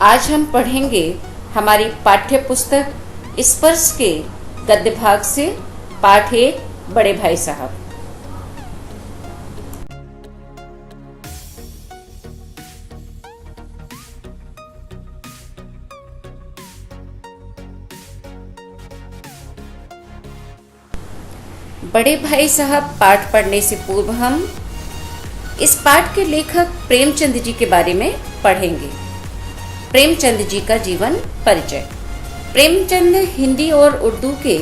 आज हम पढ़ेंगे हमारी पाठ्य पुस्तक स्पर्श के गद्य भाग से पाठ 1 बड़े भाई साहब। बड़े भाई साहब पाठ पढ़ने से पूर्व हम इस पाठ के लेखक प्रेमचंद जी के बारे में पढ़ेंगे। प्रेमचंद जी का जीवन परिचय। प्रेमचंद हिंदी और उर्दू के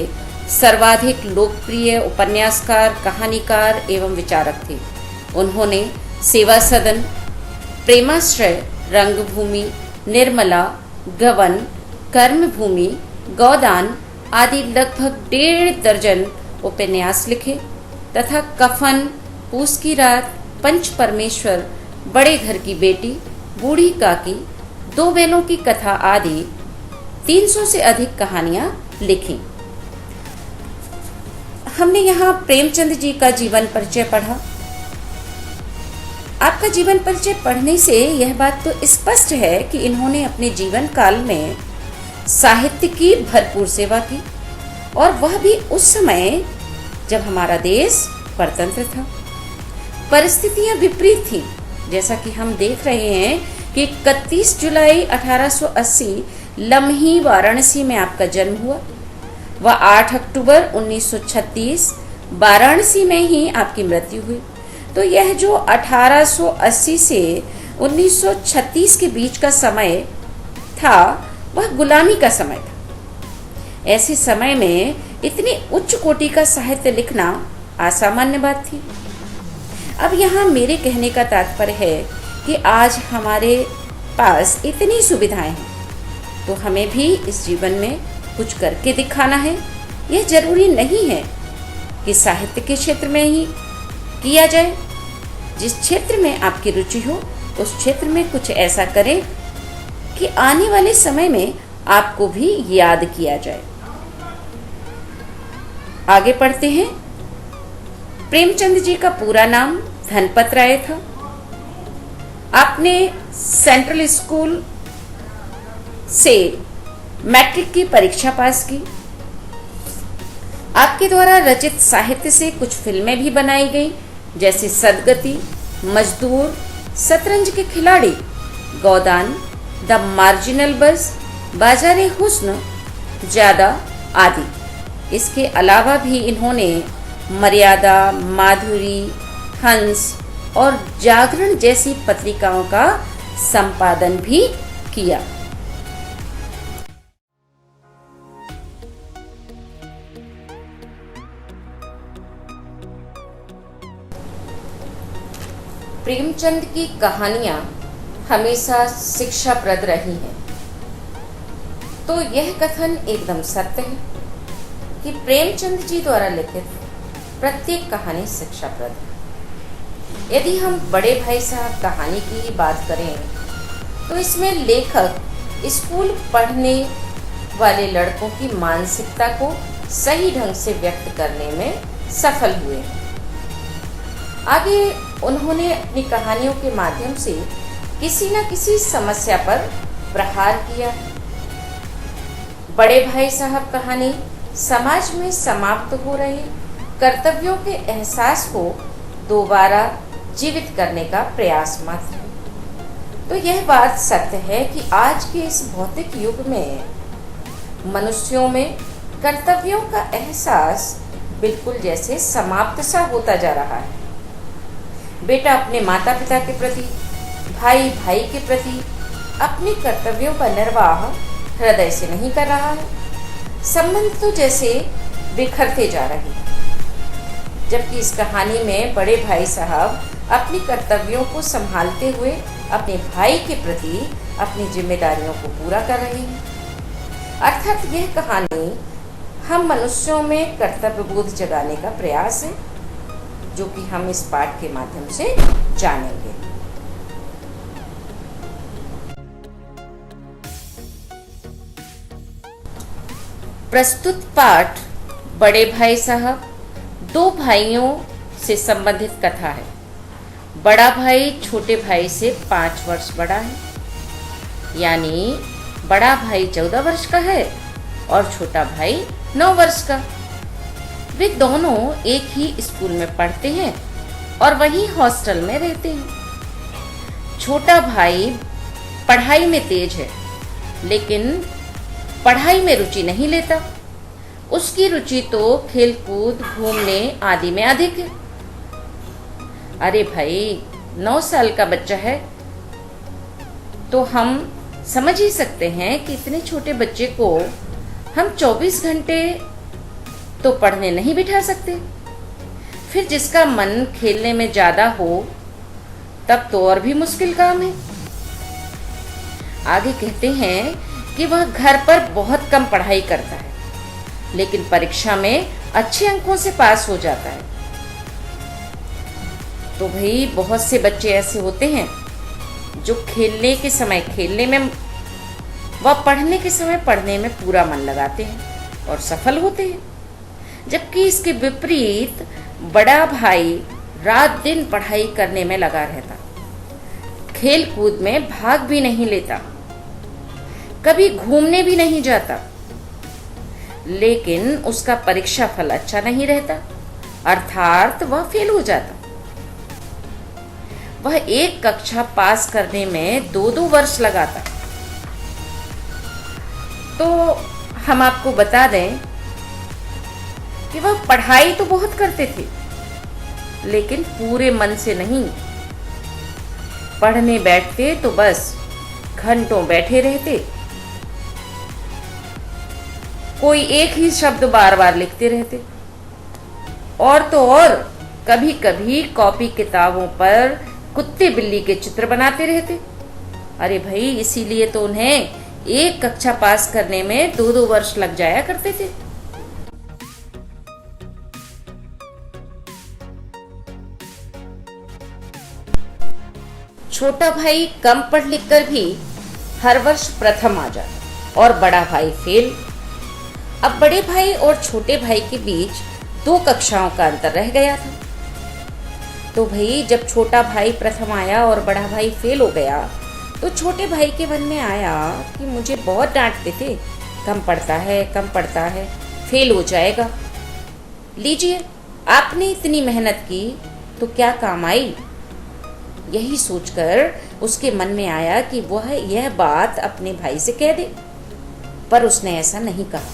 सर्वाधिक लोकप्रिय उपन्यासकार, कहानीकार एवं विचारक थे। उन्होंने सेवा सदन, प्रेमाश्रय, रंगभूमि, निर्मला, गवन, कर्मभूमि, गोदान आदि लगभग 1.5 दर्जन उपन्यास लिखे तथा कफन, पूस की रात, पंच परमेश्वर, बड़े घर की बेटी, बूढ़ी काकी, 2 बैलों की कथा आदि 300 से अधिक कहानियां लिखी। हमने यहाँ प्रेमचंद जी का जीवन परिचय पढ़ा। आपका जीवन परिचय पढ़ने से यह बात तो स्पष्ट है कि इन्होंने अपने जीवन काल में साहित्य की भरपूर सेवा की, और वह भी उस समय जब हमारा देश परतंत्र था। परिस्थितियां विपरीत थी, जैसा कि हम देख रहे हैं कि 31 जुलाई 1880 लम्ही वाराणसी में आपका जन्म हुआ। वह 8 अक्टूबर 1936 वाराणसी में ही आपकी मृत्यु हुई। तो यह जो 1880 से 1936 के बीच का समय था, वह गुलामी का समय था। ऐसे समय में इतनी उच्च कोटि का साहित्य लिखना असामान्य बात थी। अब यहाँ मेरे कहने का तात्पर्य है कि आज हमारे पास इतनी सुविधाएं हैं, तो हमें भी इस जीवन में कुछ करके दिखाना है। यह जरूरी नहीं है कि साहित्य के क्षेत्र में ही किया जाए। जिस क्षेत्र में आपकी रुचि हो, उस क्षेत्र में कुछ ऐसा करें कि आने वाले समय में आपको भी याद किया जाए। आगे पढ़ते हैं। प्रेमचंद जी का पूरा नाम धनपत राय था। आपने सेंट्रल स्कूल से मैट्रिक की परीक्षा पास की। आपके द्वारा रचित साहित्य से कुछ फिल्में भी बनाई गई, जैसे सदगति, मजदूर, शतरंज के खिलाड़ी, गोदान, द मार्जिनल बस, बाजारे हुस्न, ज्यादा आदि। इसके अलावा भी इन्होंने मर्यादा, माधुरी, हंस और जागरण जैसी पत्रिकाओं का संपादन भी किया। प्रेमचंद की कहानियां हमेशा शिक्षाप्रद रही हैं। तो यह कथन एकदम सत्य है कि प्रेमचंद जी द्वारा लिखित प्रत्येक कहानी शिक्षाप्रद है। यदि हम बड़े भाई साहब कहानी की ही बात करें, तो इसमें लेखक स्कूल पढ़ने वाले लड़कों की मानसिकता को सही ढंग से व्यक्त करने में सफल हुए। आगे उन्होंने अपनी कहानियों के माध्यम से किसी न किसी समस्या पर प्रहार किया। बड़े भाई साहब कहानी समाज में समाप्त हो रहे कर्तव्यों के एहसास को दोबारा जीवित करने का प्रयास मात्र है। तो यह बात सत्य है कि आज के इस भौतिक युग में मनुष्यों में कर्तव्यों का एहसास बिल्कुल जैसे समाप्त सा होता जा रहा है। बेटा अपने माता पिता के प्रति, भाई भाई के प्रति अपने कर्तव्यों का निर्वाह हृदय से नहीं कर रहा है। संबंध तो जैसे बिखरते जा रहे हैं। जबकि इस कहानी में बड़े भाई साहब अपनी कर्तव्यों को संभालते हुए अपने भाई के प्रति अपनी जिम्मेदारियों को पूरा कर रहे हैं। अर्थात यह कहानी हम मनुष्यों में कर्तव्य बोध जगाने का प्रयास है, जो कि हम इस पाठ के माध्यम से जानेंगे। प्रस्तुत पाठ बड़े भाई साहब 2 भाइयों से संबंधित कथा है। बड़ा भाई छोटे भाई से 5 वर्ष बड़ा है। यानी बड़ा भाई 14 वर्ष का है और छोटा भाई 9 वर्ष का। वे दोनों एक ही स्कूल में पढ़ते हैं और वहीं हॉस्टल में रहते हैं। छोटा भाई पढ़ाई में तेज है, लेकिन पढ़ाई में रुचि नहीं लेता। उसकी रुचि तो खेलकूद, घूमने आदि में अधिक है। अरे भाई, 9 साल का बच्चा है, तो हम समझ ही सकते हैं कि इतने छोटे बच्चे को हम 24 घंटे तो पढ़ने नहीं बिठा सकते। फिर जिसका मन खेलने में ज़्यादा हो तब तो और भी मुश्किल काम है। आगे कहते हैं कि वह घर पर बहुत कम पढ़ाई करता है, लेकिन परीक्षा में अच्छे अंकों से पास हो जाता है। तो भाई, बहुत से बच्चे ऐसे होते हैं जो खेलने के समय खेलने में व पढ़ने के समय पढ़ने में पूरा मन लगाते हैं और सफल होते हैं, जबकि इसके विपरीत बड़ा भाई रात दिन पढ़ाई करने में लगा रहता, खेल कूद में भाग भी नहीं लेता, कभी घूमने भी नहीं जाता, लेकिन उसका परीक्षा फल अच्छा नहीं रहता, अर्थात वह फेल हो जाता। वह एक कक्षा पास करने में 2-2 वर्ष लगाता। तो हम आपको बता दें कि वह पढ़ाई तो बहुत करते थे, लेकिन पूरे मन से नहीं। पढ़ने बैठते तो बस घंटों बैठे रहते, कोई एक ही शब्द बार बार लिखते रहते, और तो और कभी कभी कॉपी किताबों पर कुत्ते बिल्ली के चित्र बनाते रहते। अरे भाई, इसीलिए तो उन्हें एक कक्षा पास करने में 2-2 वर्ष लग जाया करते थे। छोटा भाई कम पढ़ लिख कर भी हर वर्ष प्रथम आ जाता और बड़ा भाई फेल। अब बड़े भाई और छोटे भाई के बीच 2 कक्षाओं का अंतर रह गया था। तो भाई, जब छोटा भाई प्रथम आया और बड़ा भाई फेल हो गया, तो छोटे भाई के मन में आया कि मुझे बहुत डांटते थे, कम पढ़ता है, फेल हो जाएगा। लीजिए, आपने इतनी मेहनत की तो क्या काम आई। यही सोचकर उसके मन में आया कि वह यह बात अपने भाई से कह दे, पर उसने ऐसा नहीं कहा,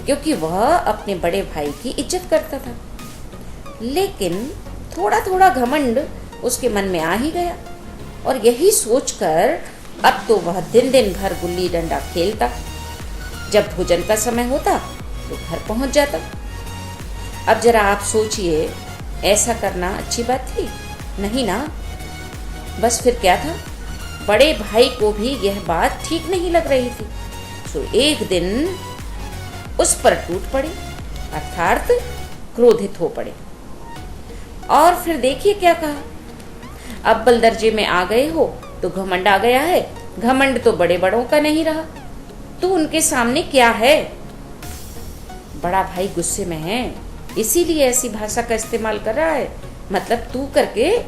क्योंकि वह अपने बड़े भाई की इज्जत करता था। लेकिन थोड़ा थोड़ा घमंड उसके मन में आ ही गया, और यही सोचकर अब तो वह दिन दिन भर गुल्ली डंडा खेलता। जब भोजन का समय होता तो घर पहुंच जाता। अब जरा आप सोचिए, ऐसा करना अच्छी बात थी? नहीं ना। बस फिर क्या था, बड़े भाई को भी यह बात ठीक नहीं लग रही थी। तो एक दिन उस पर टूट पड़े, अर्थात क्रोधित हो पड़े। और फिर देखिए क्या कहा, अव्वल दर्जे में आ गए हो तो घमंड आ गया है, घमंड तो बड़े बड़ों का नहीं रहा, तू उनके सामने क्या है। बड़ा भाई गुस्से में है, इसीलिए ऐसी भाषा का इस्तेमाल कर रहा है, मतलब तू करके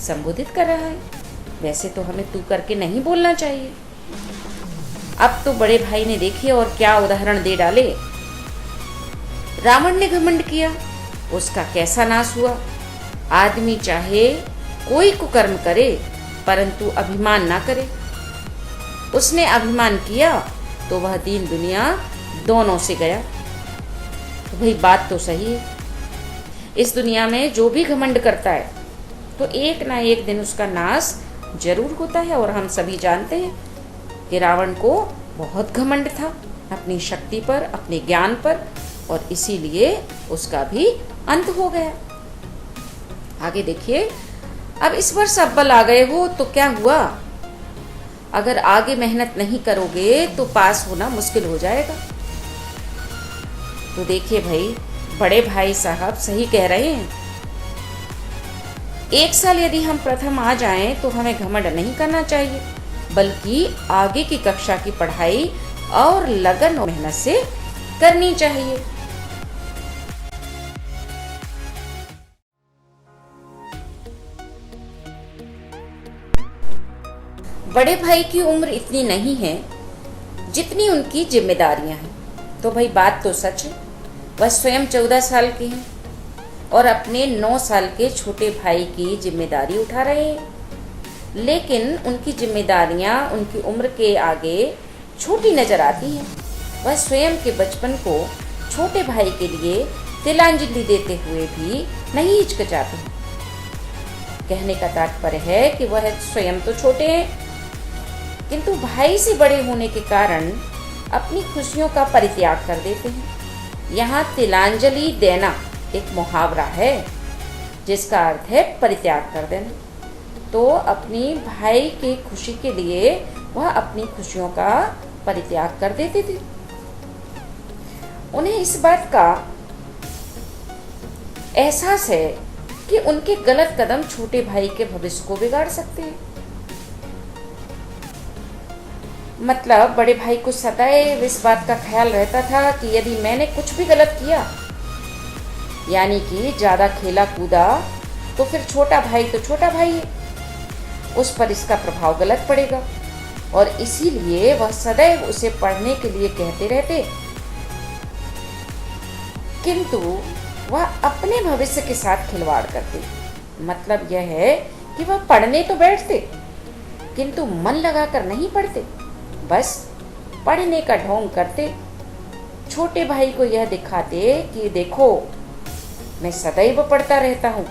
संबोधित कर रहा है। वैसे तो हमें तू करके नहीं बोलना चाहिए। अब तो बड़े भाई ने देखिए और क्या उदाहरण दे डाले। रावण ने घमंड किया, उसका कैसा नाश हुआ। आदमी चाहे कोई कुकर्म करे, परंतु अभिमान ना करे। उसने अभिमान किया तो वह दीन दुनिया दोनों से गया। तो भाई, बात तो सही है। इस दुनिया में जो भी घमंड करता है तो एक ना एक दिन उसका नाश जरूर होता है। और हम सभी जानते हैं कि रावण को बहुत घमंड था अपनी शक्ति पर, अपने ज्ञान पर, और इसीलिए उसका भी अंत हो गया। आगे देखिए, अब इस वर्ष अव्वल आ गए हो तो क्या हुआ। अगर आगे मेहनत नहीं करोगे तो पास होना मुश्किल हो जाएगा। तो देखिए भाई, बड़े भाई साहब सही कह रहे हैं। एक साल यदि हम प्रथम आ जाएं तो हमें घमंड नहीं करना चाहिए, बल्कि आगे की कक्षा की पढ़ाई और लगन और मेहनत से करनी चाहिए। बड़े भाई की उम्र इतनी नहीं है जितनी उनकी जिम्मेदारियां हैं। तो भाई बात तो सच है, वह स्वयं 14 साल के हैं और अपने 9 साल के छोटे भाई की जिम्मेदारी उठा रहे हैं। लेकिन उनकी जिम्मेदारियां उनकी उम्र के आगे छोटी नजर आती हैं। वह स्वयं के बचपन को छोटे भाई के लिए तिलांजलि देते हुए भी नहीं हिचकिचाते हैं। कहने का तात्पर्य है कि वह स्वयं तो छोटे हैं, किंतु भाई से बड़े होने के कारण अपनी खुशियों का परित्याग कर देते हैं। यहाँ तिलांजलि देना एक मुहावरा है जिसका अर्थ है परित्याग कर देना। तो अपनी भाई की खुशी के लिए वह अपनी खुशियों का परित्याग कर देते थे। उन्हें इस बात का एहसास है कि उनके गलत कदम छोटे भाई के भविष्य को बिगाड़ सकते हैं। मतलब बड़े भाई को सदैव इस बात का ख्याल रहता था कि यदि मैंने कुछ भी गलत किया, यानी कि ज्यादा खेला कूदा, तो फिर छोटा भाई तो छोटा भाई है, उस पर इसका प्रभाव गलत पड़ेगा और इसीलिए वह सदैव उसे पढ़ने के लिए कहते रहते। किंतु वह अपने भविष्य के साथ खिलवाड़ करते। मतलब यह है कि वह पढ़ने तो बैठते किंतु मन लगाकर नहीं पढ़ते, बस पढ़ने का ढोंग करते। छोटे भाई को यह दिखाते कि देखो मैं सदैव पढ़ता रहता हूँ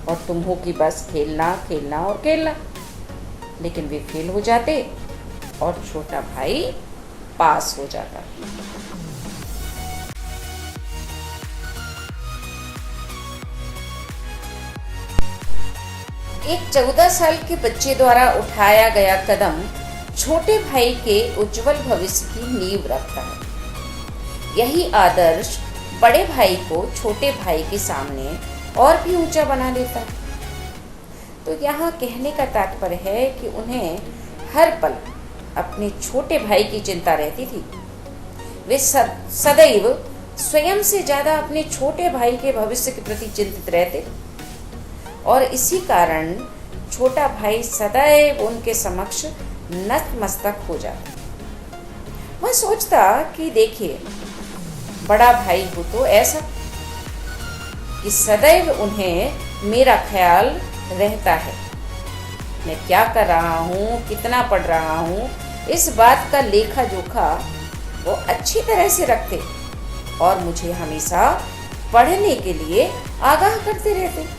और तुम हो कि बस खेलना खेलना और खेलना। लेकिन वे फेल हो जाते और छोटा भाई पास हो जाता। एक 14 साल के बच्चे द्वारा उठाया गया कदम छोटे भाई के उज्जवल भविष्य की नींव रखता है। यही आदर्श बड़े भाई को छोटे भाई के सामने और भी ऊंचा बना देता है। तो यहाँ कहने का तात्पर्य है कि उन्हें हर पल अपने छोटे भाई की चिंता रहती थी। वे सदैव स्वयं से ज्यादा अपने छोटे भाई के भविष्य के प्रति चिंतित रहते और इसी कारण छोटा भाई सदैव उनके समक्ष नतमस्तक हो जाता। वह सोचता कि देखिए बड़ा भाई हो तो ऐसा कि सदैव उन्हें मेरा ख्याल रहता है, मैं क्या कर रहा हूँ, कितना पढ़ रहा हूँ, इस बात का लेखा जोखा वो अच्छी तरह से रखते और मुझे हमेशा पढ़ने के लिए आगाह करते रहते।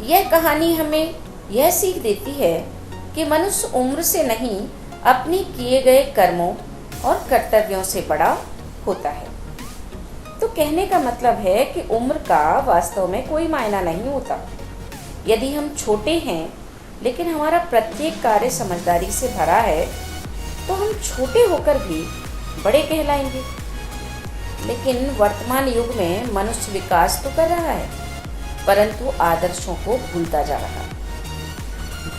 यह कहानी हमें यह सीख देती है कि मनुष्य उम्र से नहीं अपने किए गए कर्मों और कर्तव्यों से बड़ा होता है। तो कहने का मतलब है कि उम्र का वास्तव में कोई मायना नहीं होता। यदि हम छोटे हैं लेकिन हमारा प्रत्येक कार्य समझदारी से भरा है तो हम छोटे होकर भी बड़े कहलाएंगे। लेकिन वर्तमान युग में मनुष्य विकास तो कर रहा है परंतु आदर्शों को भूलता जा रहा है।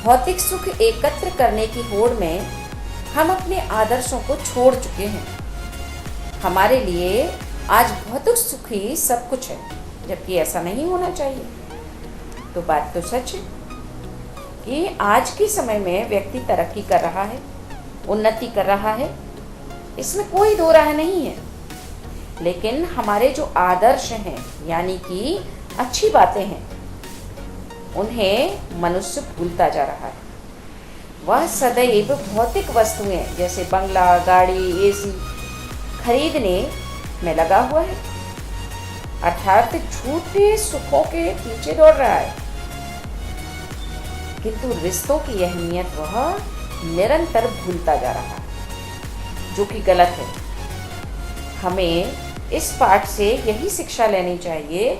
भौतिक सुख एकत्र करने की होड़ में हम अपने आदर्शों को छोड़ चुके हैं। हमारे लिए आज भौतिक सुख ही सब कुछ है, जबकि ऐसा नहीं होना चाहिए। तो बात तो सच है कि आज के समय में व्यक्ति तरक्की कर रहा है, उन्नति कर रहा है, इसमें कोई दो राह नहीं है। लेकिन हमारे जो आदर्श हैं यानी कि अच्छी बातें हैं, उन्हें मनुष्य भूलता जा रहा है। वह सदैव भौतिक वस्तुएं जैसे बंगला, गाड़ी, एसी खरीदने में लगा हुआ है, अर्थात झूठे सुखों के पीछे दौड़ रहा है। किंतु रिश्तों की अहमियत वह निरंतर भूलता जा रहा है, जो कि गलत है। हमें इस पाठ से यही शिक्षा लेनी चाहिए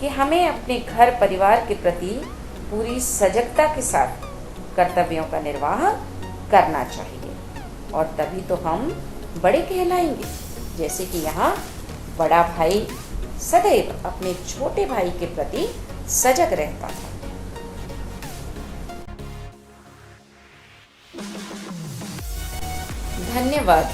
कि हमें अपने घर परिवार के प्रति पूरी सजगता के साथ कर्तव्यों का निर्वाह करना चाहिए और तभी तो हम बड़े कहलाएंगे। जैसे कि यहाँ बड़ा भाई सदैव अपने छोटे भाई के प्रति सजग रहता था। धन्यवाद।